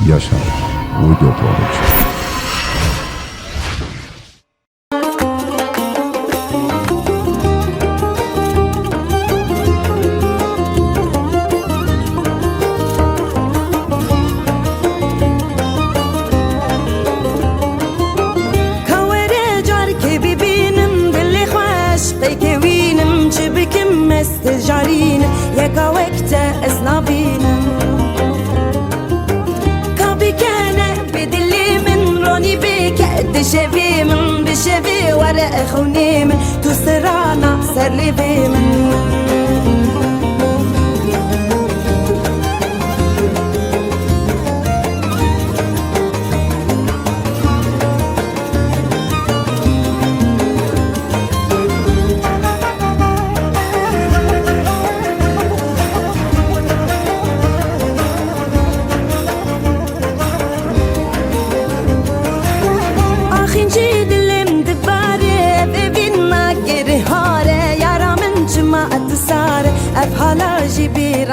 Yaşar Audio Production. استجارين يكا وقتا اسنابينم كابي كان بدلي من روني بيك دشبي من بشبي ورا خوني من تسرانا سر لي من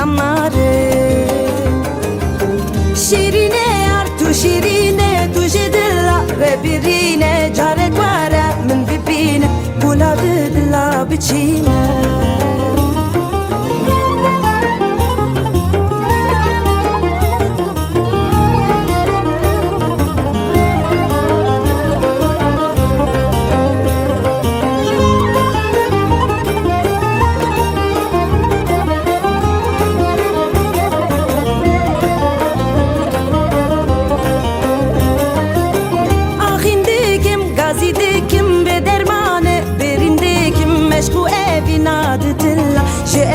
رماره شیرینه ار تو شیرینه تو جدلا ربیرینه جارت واره من ببینه بولا دلا بچینه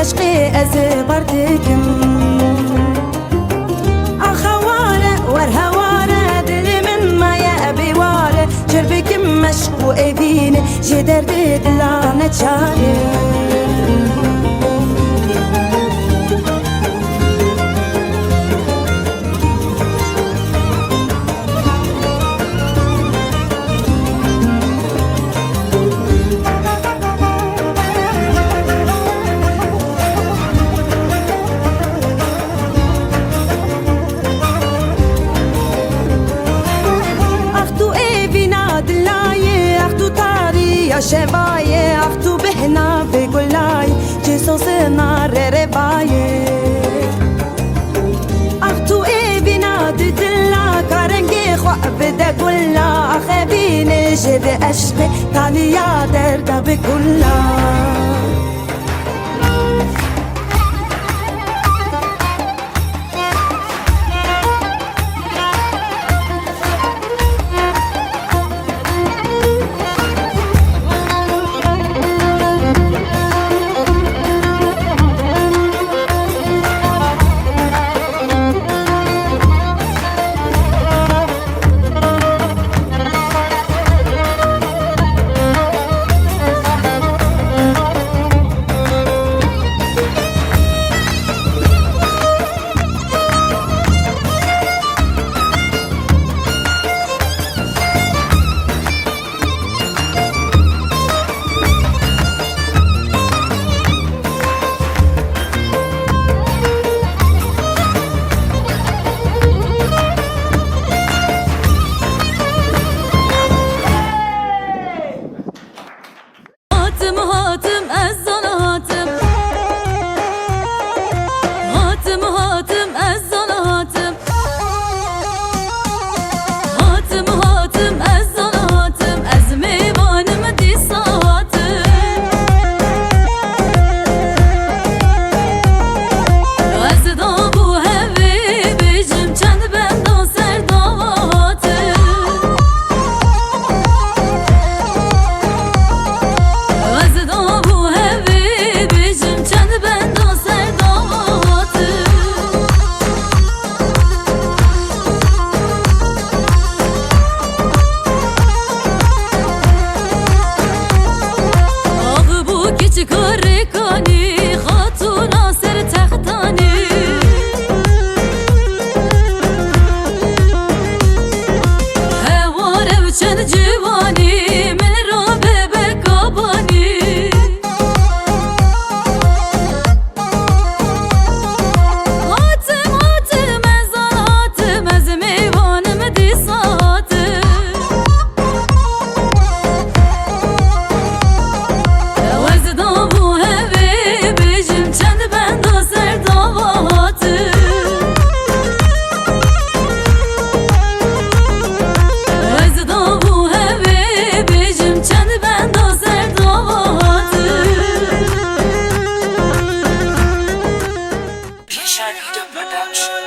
عشقي أزبردكم أخوارة ورهوارة دلي من ما يأبي وارة جربكم مشقو أبيني جدر دلانة جاري شبايه اختو بهنا بقولاي جسو سنار ربايه اختو اي بنا ددلا كارنجي خو بدا قولا اخبيني جد اشقي تاني يا دردا بقولا Media Production.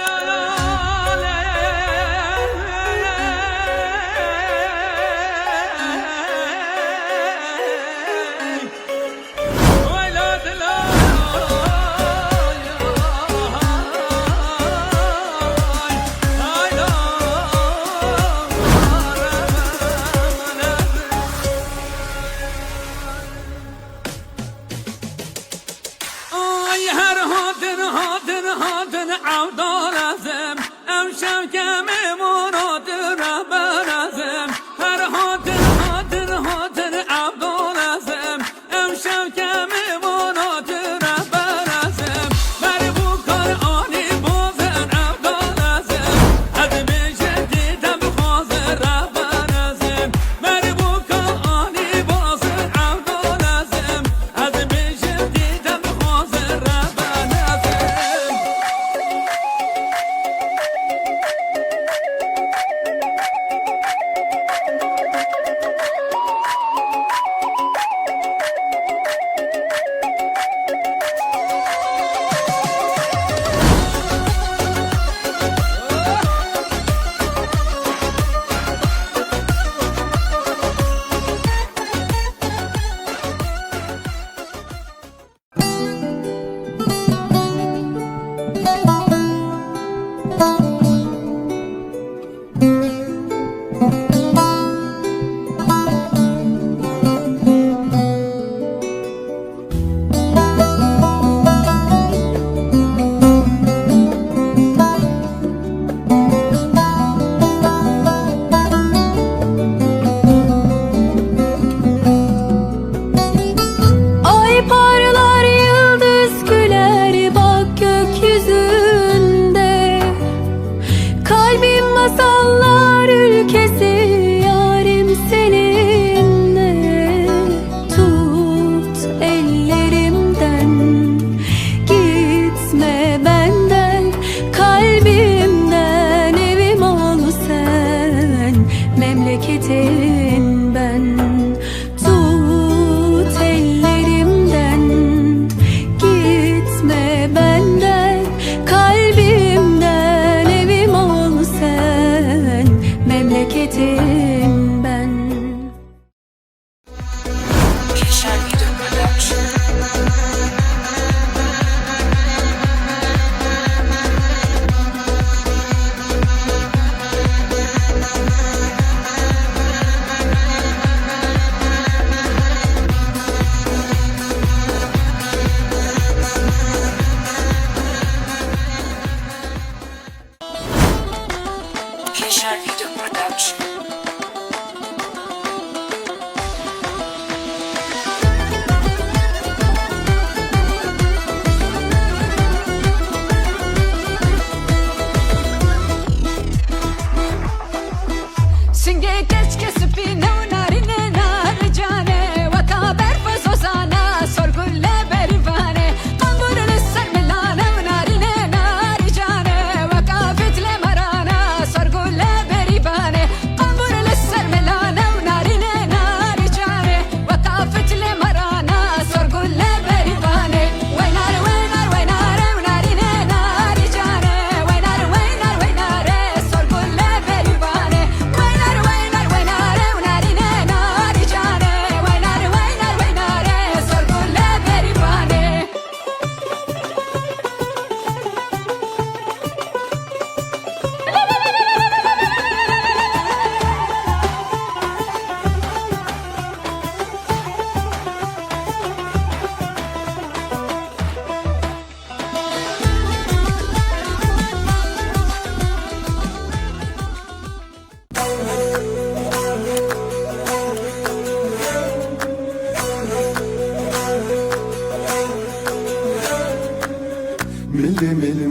Media Production. Singe geç kesip narine naricane Vaka berfaz ozana sorgulle berivane Tamburunu sermelane narine naricane Vaka fitle marana sorgulle berivane Tamburunu sermelane narine naricane Vaka fitle marana sorgulle berivane Waynar waynar waynare narine naricane Waynar waynar waynare sorgulle berivane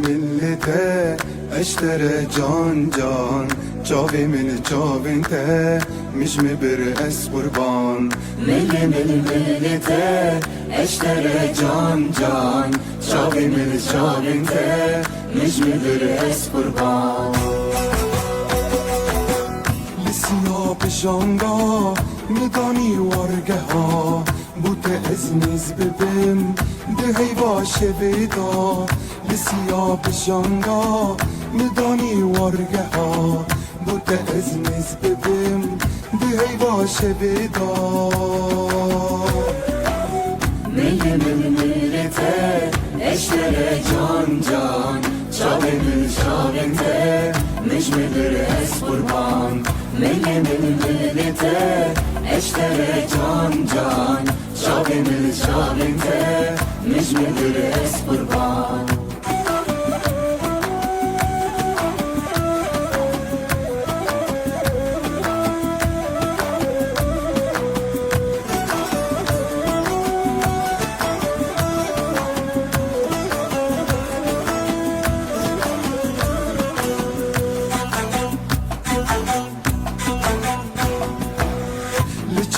millete اشترى جان جان چاوی من چاوینته مش مبر اس قربان millete اشترى جان جان چاوی من چاوینته مش مبر اس قربان لسنا بجانگا ندانی وارگه ها بوت ازمیز ببین ده هی باشه بیدا بسیاه بشانگا مدانی وارگه ها بوده از نیز ببیم دهی باشه بیدار ملی مل ملته اشتره جان جان چاوی مل چاوینته مجمدر اس قربان ملی مل ملته اشتره جان جان چاوی مل چاوینته مجمدر اس قربان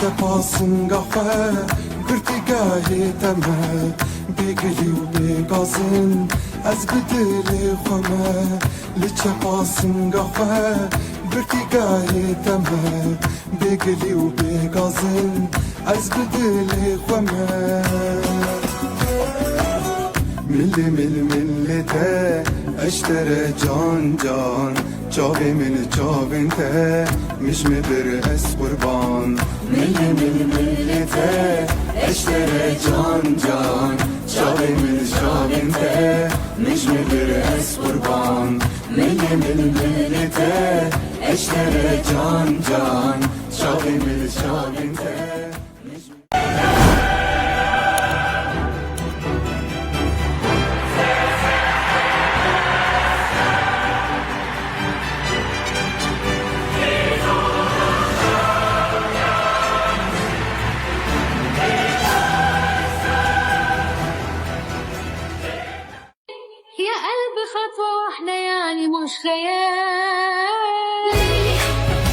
Çapasın kafe, gırtıgahı temel Begili u begazın, az bedeli khome Çapasın kafe, gırtıgahı temel Begili u begazın, az bedeli khome Milli millete, eştere can can Çavi mil çavinte, mişmidir es kurban Milli millete, eştere can can Çavi mil çavinte, mişmidir es kurban Milli millete, eştere can can Çavi mil çavinte يا قلبي خطوة واحدة يعني مش خيال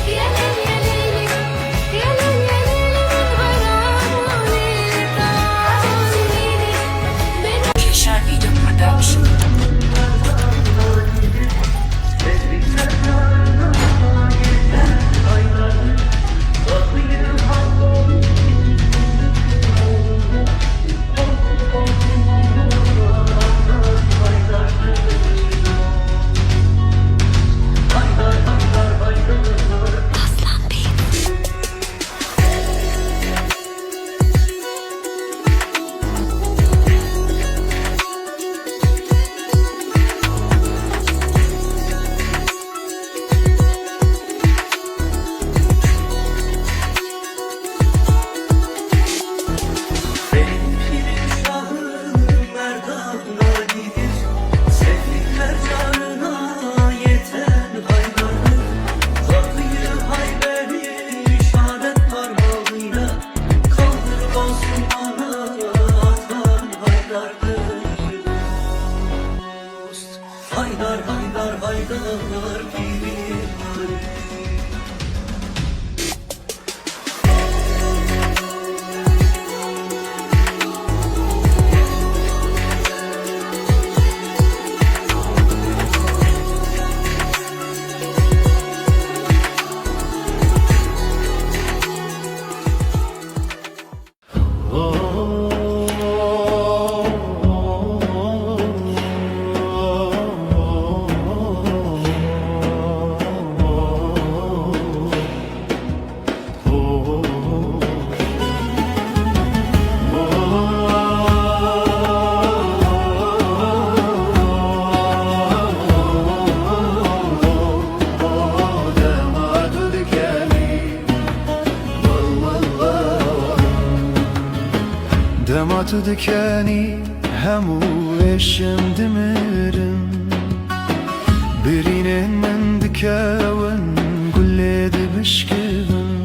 يا ليلي يا ليلي يا ليلي يا ليلي من غرام وليلي طعم Keşan Video Production. Haydar haydar haydar piri Demat dikeni hemu eşim dimirim Birinin min dikevin gulledi bişkivin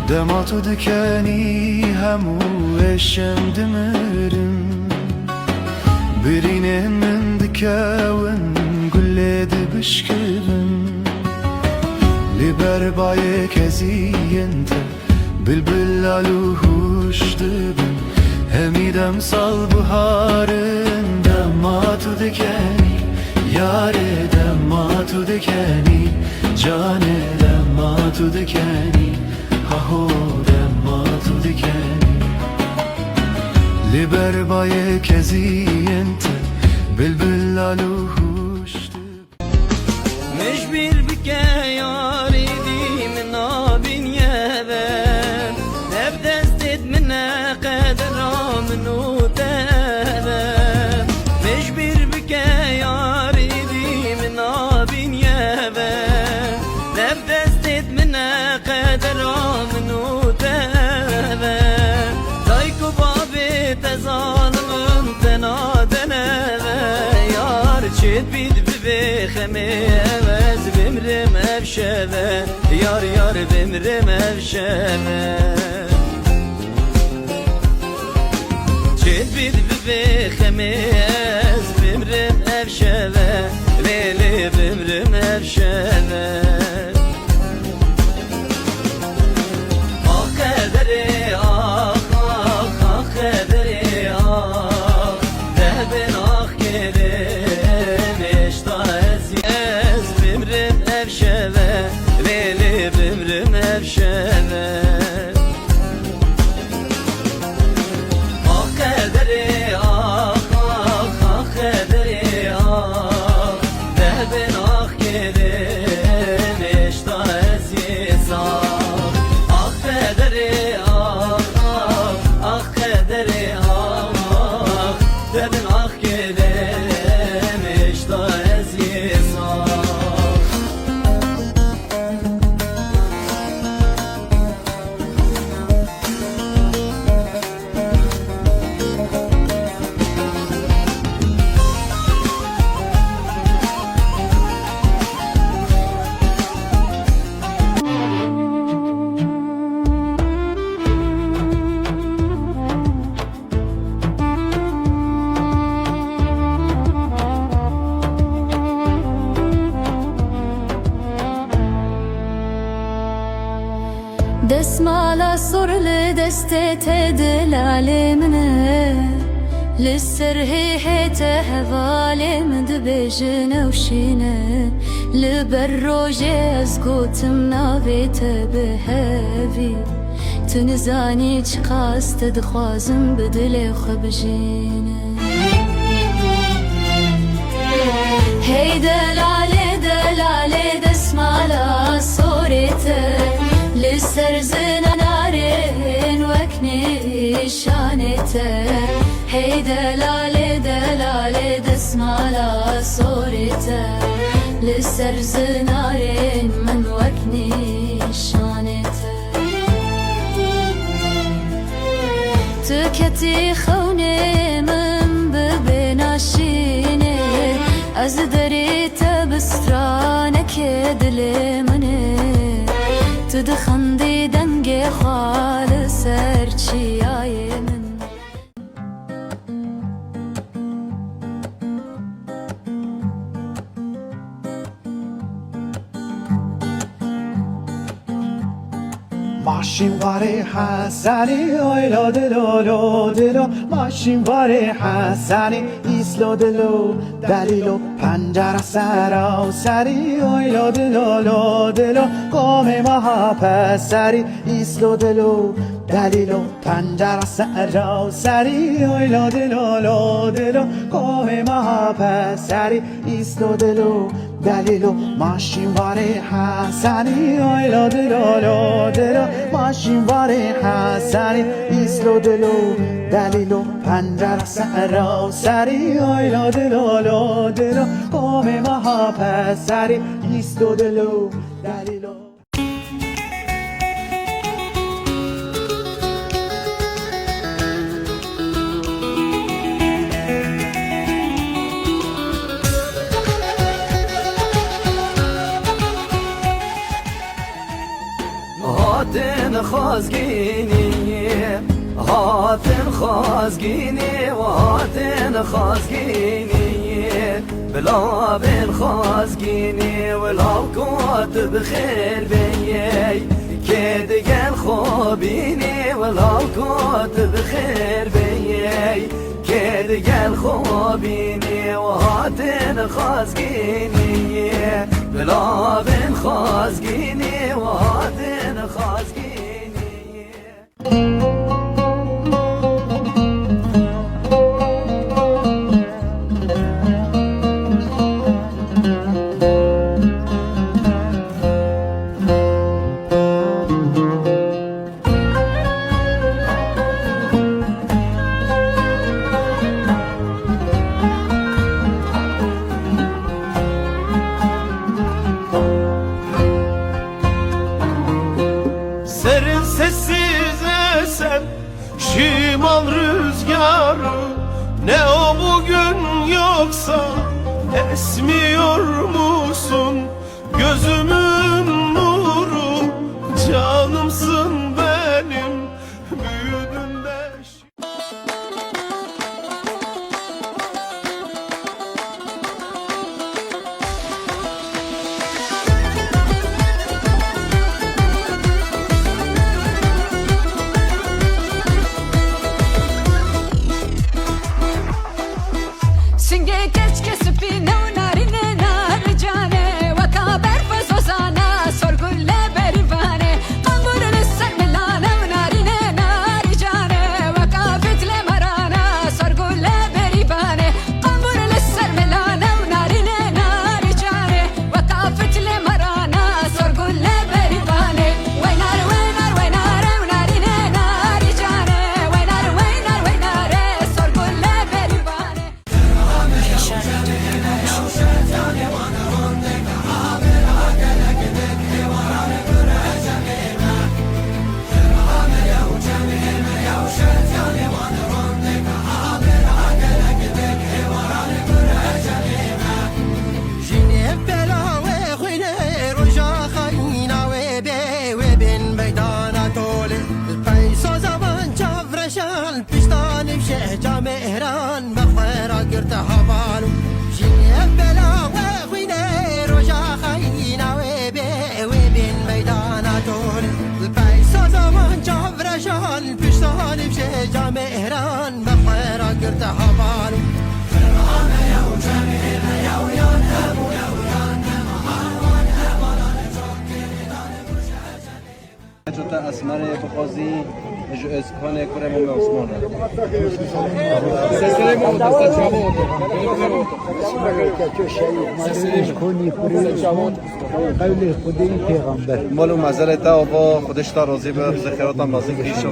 Demat dikeni hemu eşim dimirim Birinin min dikevin gulledi bişkivin Liber baye keziyente Bülbül aluhuş dibin Hemidem sal buharın Dematu dikeni Yare dematu dikeni Cane dematu dikeni Haho dematu dikeni Liber baye keziyente بلبل الوحوش مش بير بكا ياري دي من نابين يابان نبدا ازدد منا قدر منو تابان مش بير بكا ياري دي من نابين يابان نبدا ازدد منا قدر منو تابان دايكو بابي تظالم تنادنا يار تشد بيد بخمي بمرم افشبه یار یار بمرم افشبه چید بید بخمیز بمرم افشبه لیلی بمرم افشبه آخ قدری آخ آخ آخ قدری آخ دهبن آخ کرم اشتاز بمرم افشبه لیلی بمرم افشبه آخ قدری آخ آخ آخ قدری آخ دهبن آخ کرم اشتاز یساخ آخ قدری آخ آخ آخ قدری آخ دهبن آخ کرم اشتاز یساخ دسمالا صور لدستي تدلالي منه للسر هي تهفالي من دبجنا وشينا لبروجي ازقوت منافيت بهافي تنزاني تشقاس تدخوازم بدلي وخبجينا هي دلالي دسمالا صورتك لسر زنا نارين وكني شانته هي دلالي دسمالا صورته لسر زنارين من وكني شانته تكتي خوني من ببناشيني ازدريت بسترانك دلي مني تدخندي دنگي خالص ارچي من ماشین واره حسنی آیلا دلو دلو ماشین واره حسنی ایسلو دلو دلیلو پنجره سرا سری آیلا دلو قوم مها پسری ایسلو دلو دلیلو پنجره سرا سری آیلا دلو قوم مها پسری ایسلو دلو دلیلو ماشین واره حسنی آیلا دلو ماشین واره حسنی ایسلو دلو دلیلو پنجره سرا سری آیلا دلو قوم مها پسری ایسلو دلو دلیلو هاتن خازگینی و هاتن خازگینی بلا بن خازگینی ولو كنت بخير بيي كدقن خوبيني ولو كنت بخير بيي كدقن خوبيني وهاتن خازگینی بلا بن خازگینی وهاتن خازگینی olmasa esmiyor musun? Gözümün nuru, canımsın benim, büyüdün de. Singe keşke süpine unarine naricane Vaka berfaz ozana sorgulle berivane Angurunu sermelana unarine naricane Vaka fitle marana sorgulle berivane Angurunu sermelana unarine naricane Vaka fitle marana sorgulle berivane Waynar waynar waynare unarine naricane Waynar waynar waynare sorgulle berivane مهران بخير قرتها بالو جيب بلا وخينا رجا خينا وبين ميدان طول البيسا زمان جبر شان بشتان بشجا مهران بخير قرتها بالو فرعنا يا وجانينا يا ويان هبو يا ويان هبوان هبانا جوتا اسمر بخوازی جو اسکان کرم و عثمان مالو مزرتا و خودش تا راضی به ذکرات هم راضی پیش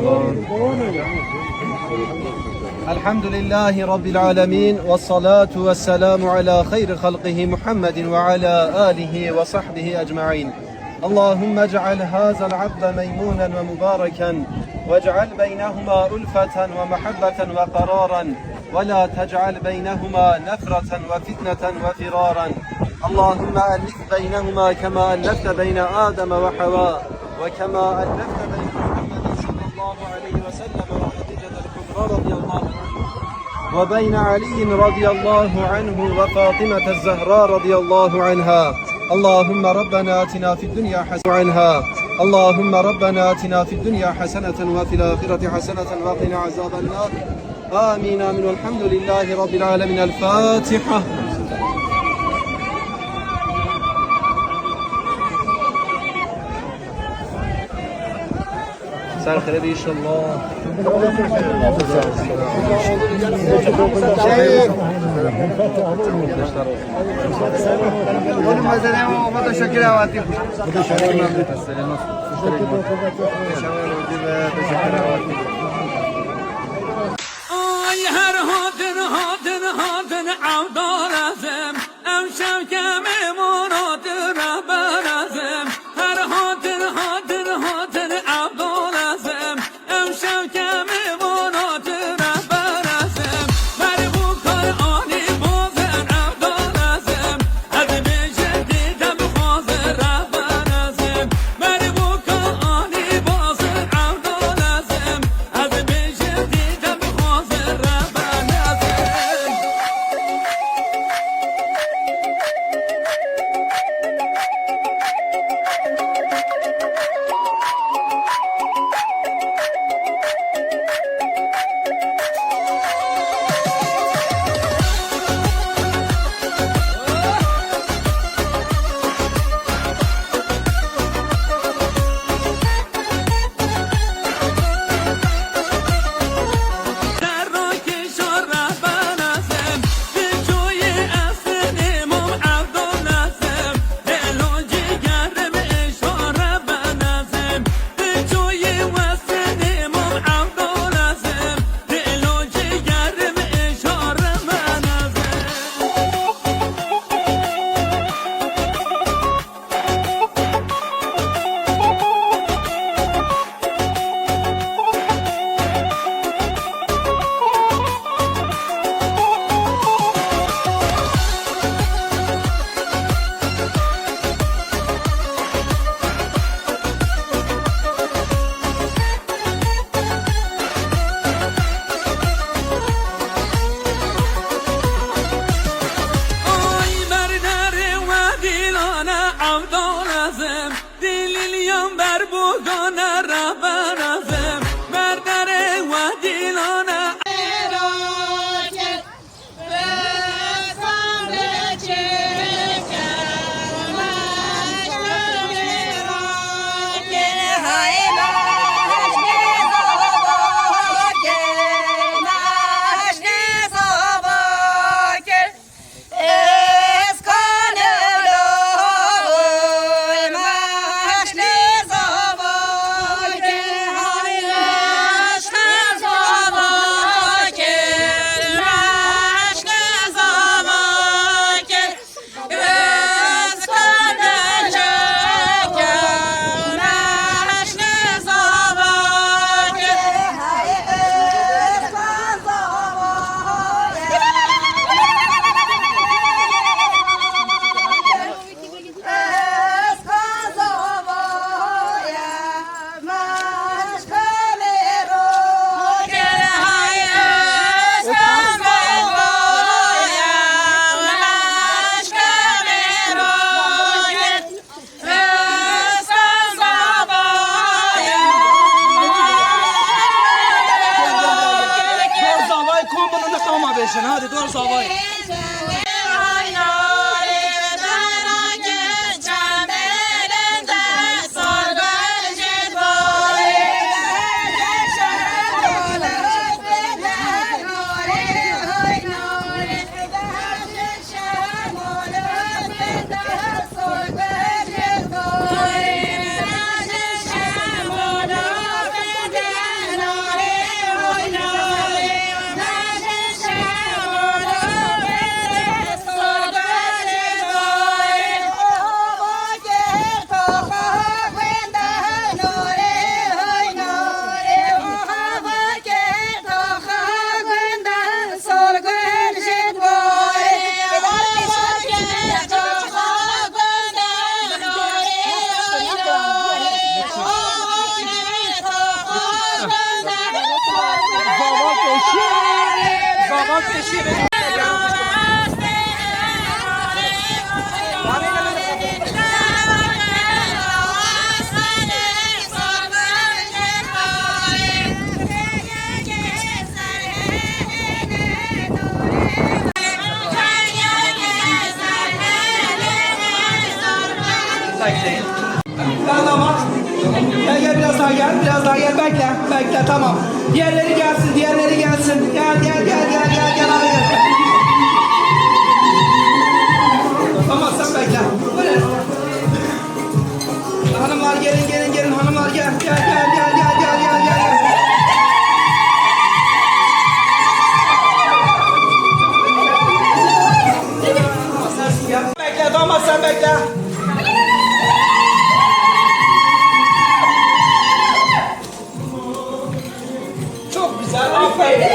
الحمد لله رب العالمين والصلاة والسلام على خير خلقه محمد وعلى آله وصحبه أجمعين. اللهم اجعل هذا العبد ميمونا ومباركا واجعل بينهما ألفة ومحبة وقرارا ولا تجعل بينهما نفرة وفتنة وفرارا. اللهم ألف بينهما كما ألفت بين آدم وحواء وكما ألفت بين محمد صلى الله عليه وسلم وخديجة الكبرى رضي الله عنها وبين علي رضي الله عنه وفاطمة الزهراء رضي الله عنها. اللهم ربنا آتنا في الدنيا حسنة عنها. اللهم ربنا آتنا في الدنيا حسنة وفي الآخرة حسنة وقنا عذاب النار. آمين آمين والحمد لله رب العالمين. الفاتحة. مساء الخير إن شاء الله. Ay her hatın hatın hatın avdar azem Ev şevkemi muradır ben azem Her hatın hatın hatın avdar azem Ev şevkemi muradır ben azem Beri bu kar ani bozer avdar azem Hadi becerdi de bu hazır ben azem Beri bu kar ani bozer avdar azem Hadi becerdi de bu hazır ben azem avdana rabanazım Berdere vadilana Hadi doğru savay. Gel biraz daha gel, biraz daha gel. Bekle, tamam. Diğerleri gelsin. Gel abi. Tamam sen bekle. Böyle. Hanımlar gelin hanımlar gel. Bekle, tamam sen bekle. Çok güzel, aferin.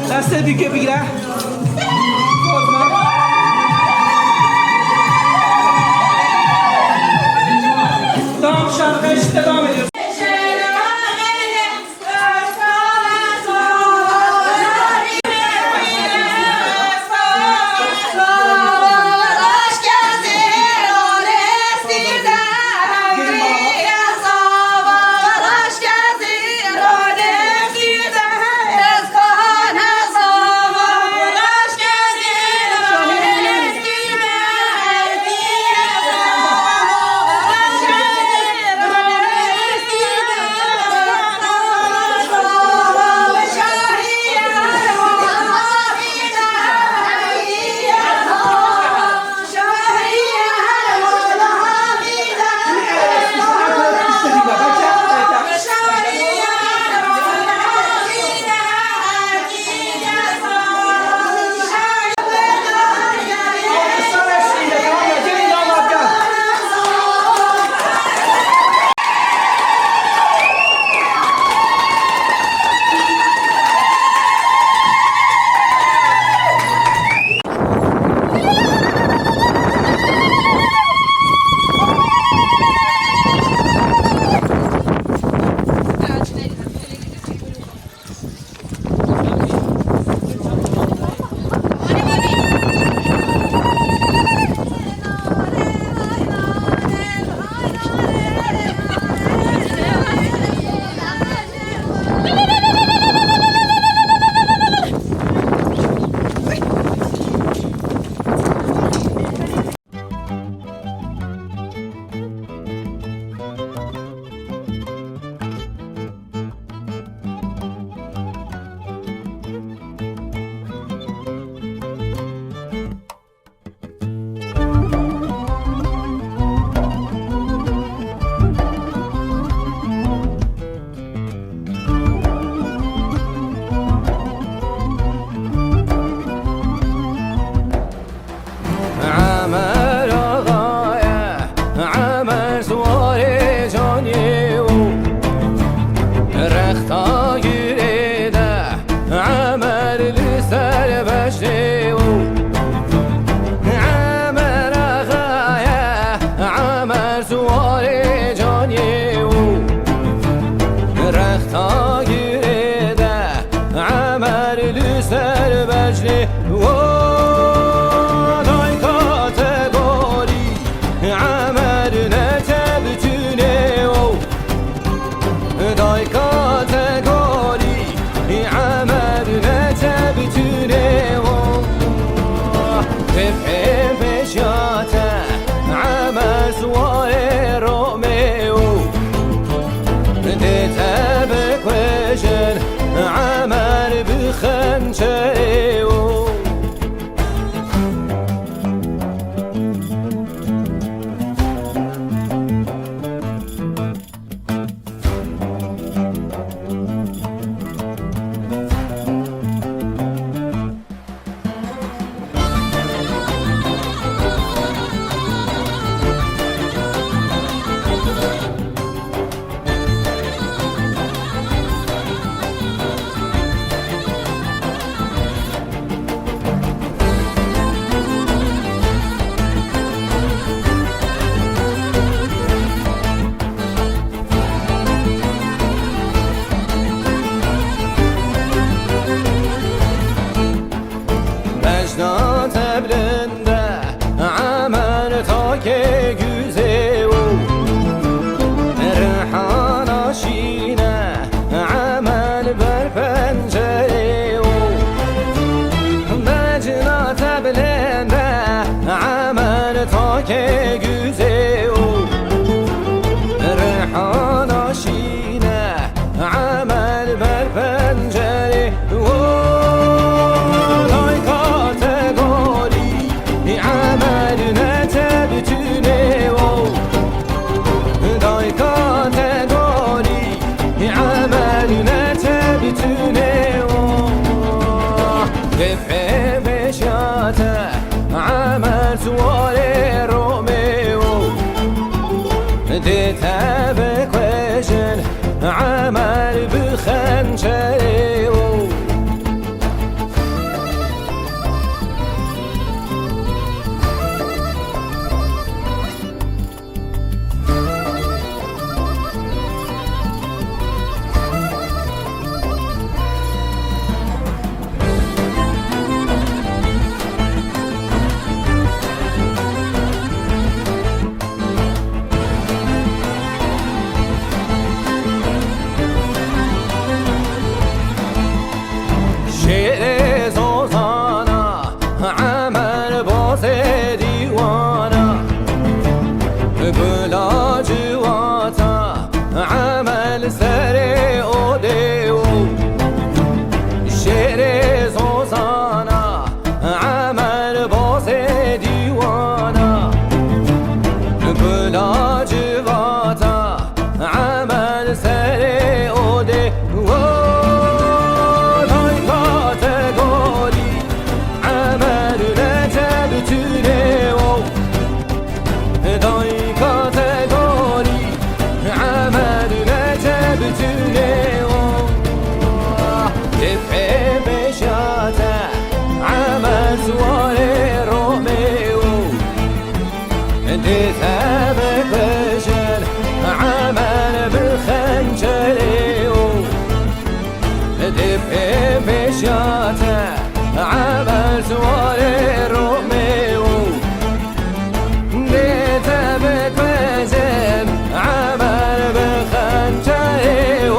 Derste bir köpükle. Korkma. Tamam, şarkı işte devam ediyoruz. رختا گیریده عمر لسر بشتی و عمر آغایه عمر سوار جانی و رختا گیریده عمر لسر بشتی و عمر بخنچه و که güzel ریحان آشینه عمل بر پنجره لای کاتگوری عمل نتبتونه لای کاتگوری عمل نتبتونه دفعه بشاته عمل سواره دیتا بکشن عمل بخنچه عمل سوار روميو ديتا بكوزن عمل بخنجريو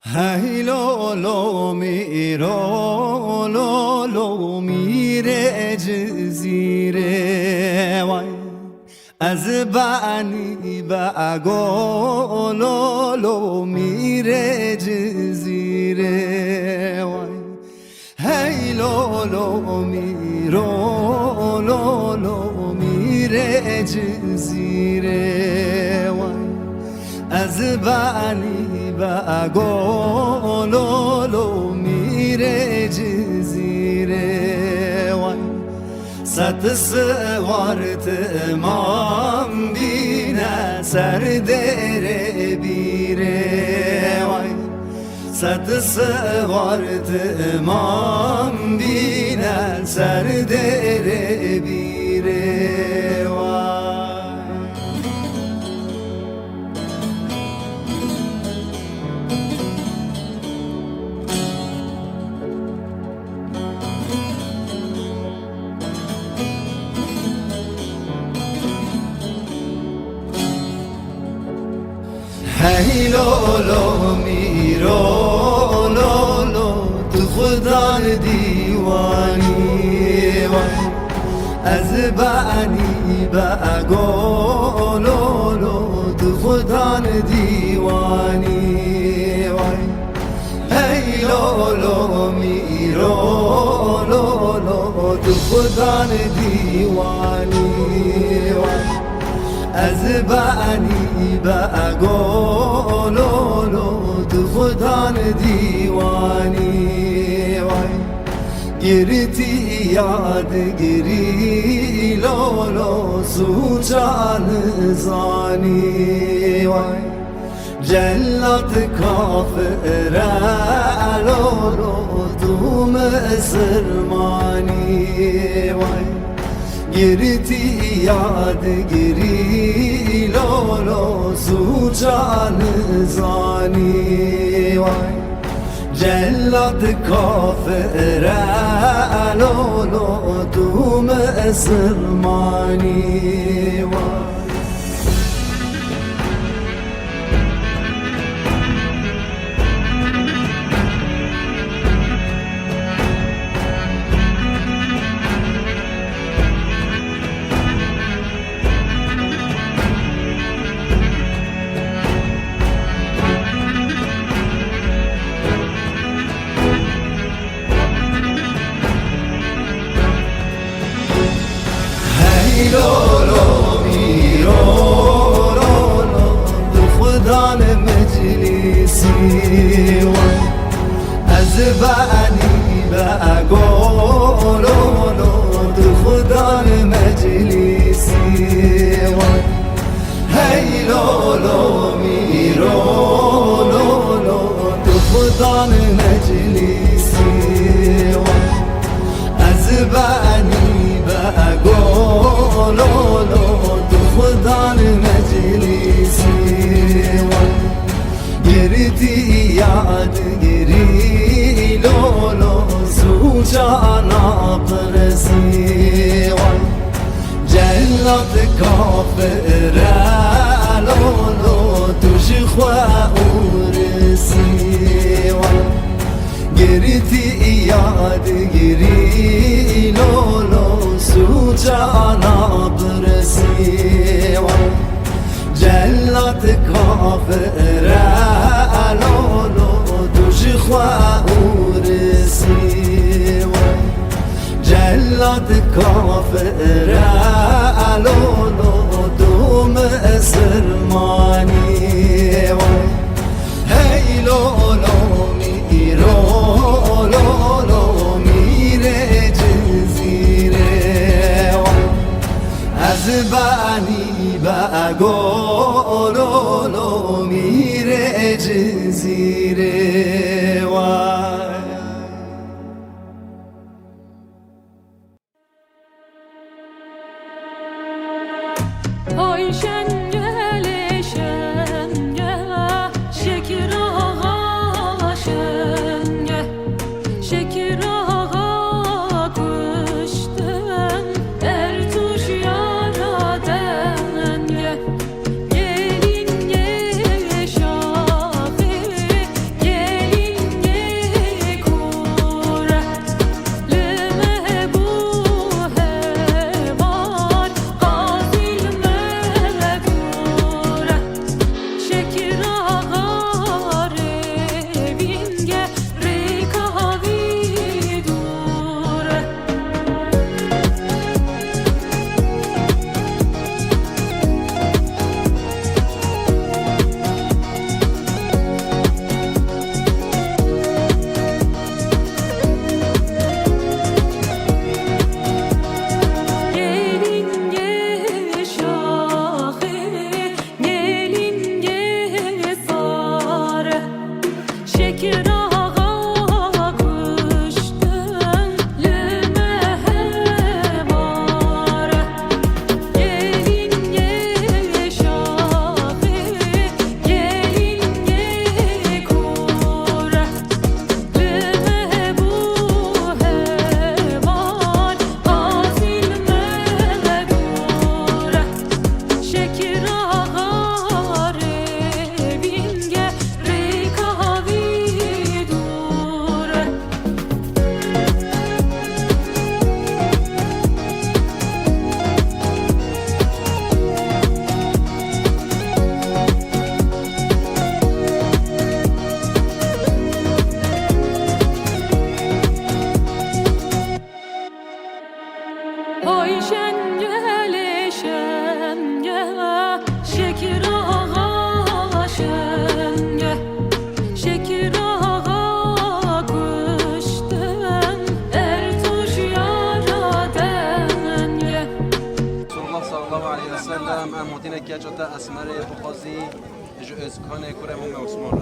هی لولو میرو لولو میره جزیره وای از بانی با گلولو میره جزیره وای هی لولو میرو لولو میره جزیره وای از بانی با گلولو میره جزیره وای Satısı var tımam bine serdere bire vay. Satısı var tımam bine serdere bire vay. Hey lo lo mi ro lo lo tu khudan diwani vay. Az bani ba go lo lo tu khudan diwani vay. Hey lo lo mi ro lo lo tu khudan diwani vay. از بعنی با گلولو تو خودان دیوانی وای. گرتی یاد گری لولو سوچان زانی وای. جلت کافر لولو تو مسلمانی وای. گرتی یاد گری لولو سوچان زانی وای. جلت کافر لولو تو مسلمانی وای. لولو میرو لولو تو خودان مجلسی وای. از بعنی با گلولو تو خودان مجلسی وای. هی لولو میرو لولو تو خودان مجلسی وای. از بعنی گلولو تو خودان مجلسی وای. گرتی یاد گری لولو سوچانا پرسی وای. جلت کافر لولو توش خواه ورسی وای. گرتی یاد گری لولو سوچانا برسی وای. جلت کافر لولو توش خواه ورسی وای. جلت کافر لولو تو مسلمانی وای. هی لولو میرو لولو میره جزیره وای. از بعنی با گلولو میره جزیره وای. Oy şengele şenge, şekir ağa şenge, şekir ağa kışten, ertuş yara denge. Gelin ye şahı, gelin ye شتا اسمره بخوزی جو ازکانه کره مو عثمان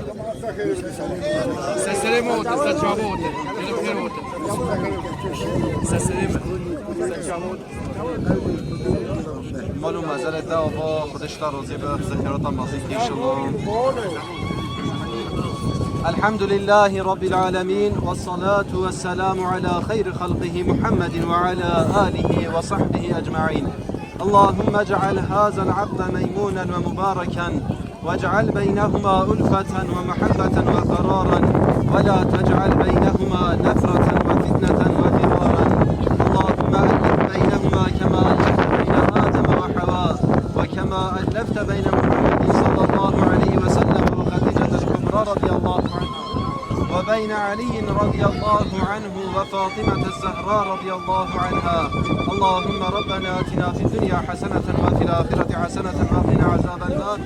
سسري موت سجابوت الخير موت سسري سجابوت مالو مزل دعوا خودش تا راضی به ذکرات ماضی ان شاء الله. الحمد لله رب العالمين والصلاة والسلام على خير خلقه محمد وعلى آله وصحبه أجمعين. اللهم اجعل هذا العقد ميمونا ومباركا واجعل بينهما ألفة ومحبة وقرارا ولا تجعل بينهما نفرة وفتنة وفرارا. اللهم ألف بينهما كما ألفت بين آدم وحواء وكما ألفت بين محمد صلى الله عليه وسلم وخديجة الكبرى رضي الله عنها وبين علي رضي الله عنه وفاطمة الزهراء رضي الله عنها. اللهم ربنا آتنا في الدنيا حسنة وفي الآخرة حسنة وقنا عذاب النار.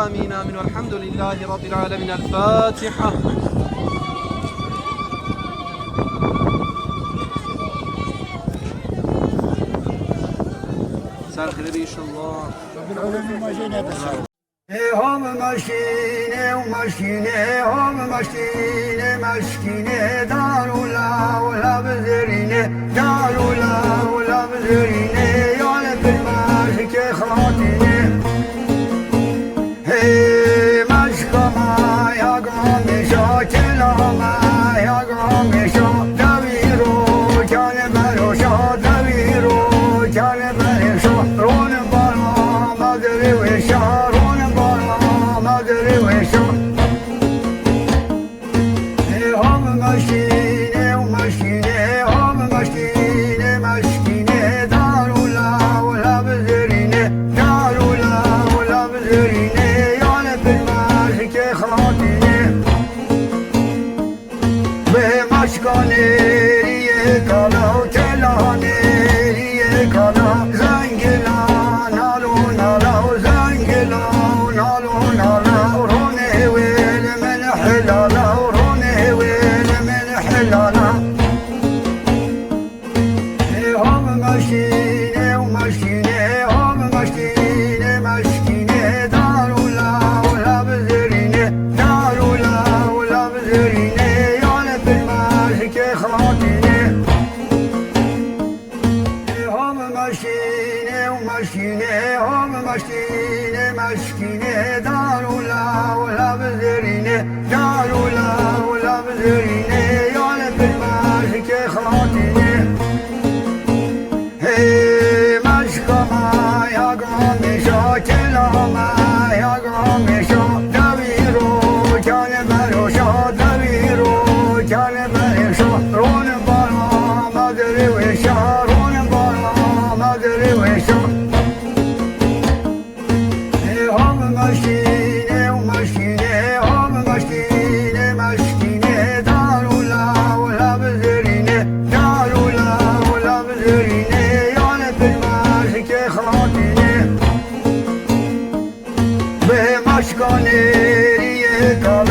آمين آمين والحمد لله رب العالمين. الفاتحة. سر خير إن شاء الله. هم ماشينه وماشينه هم ماشينه ماشينه دارولا ولا بزرينه دارولا ولا بزرينه يا لب الماشك خاطينه هي ماشكما يا قومي شاكلا ما يا قومي شا دويرو كان بروشا دويرو كان بروشا رون بارا مدري وشار هم ماشينه وماشينه هم ماشينه ماشينه دارولا ولا بزرينه دارولا ولا بزرينه يا لب الماشك خاطينه بمشكانه ريه كالا وتلانه ريه كالا زنگلا نالو نالا وزنگلا نالو نالا ورونه ويل من حلالا ورونه ويل من حلالا هم ماشينه وماشينه هم ماشينه ماشينه دارولا ولا بزرينه دارولا ولا بزرينه يا لب الماشك خاطينه هم ماشينه وماشينه هم ماشينه ماشينه دارولا ولا بزرينه دارولا ولا بزرينه يا لب الماشك خاطينه هي مشكما يا قومي شاكلا ما يا قومي شا دويرو كان بروشا دويرو كان بروشا رون بارا مدري وشا رون بارا مدري وشا هم ماشينه وماشينه هم ماشينه ماشينه دارولا ولا بزرينه دارولا ولا بزرينه يا لب الماشك خاطينه بمشكانه ريه كالا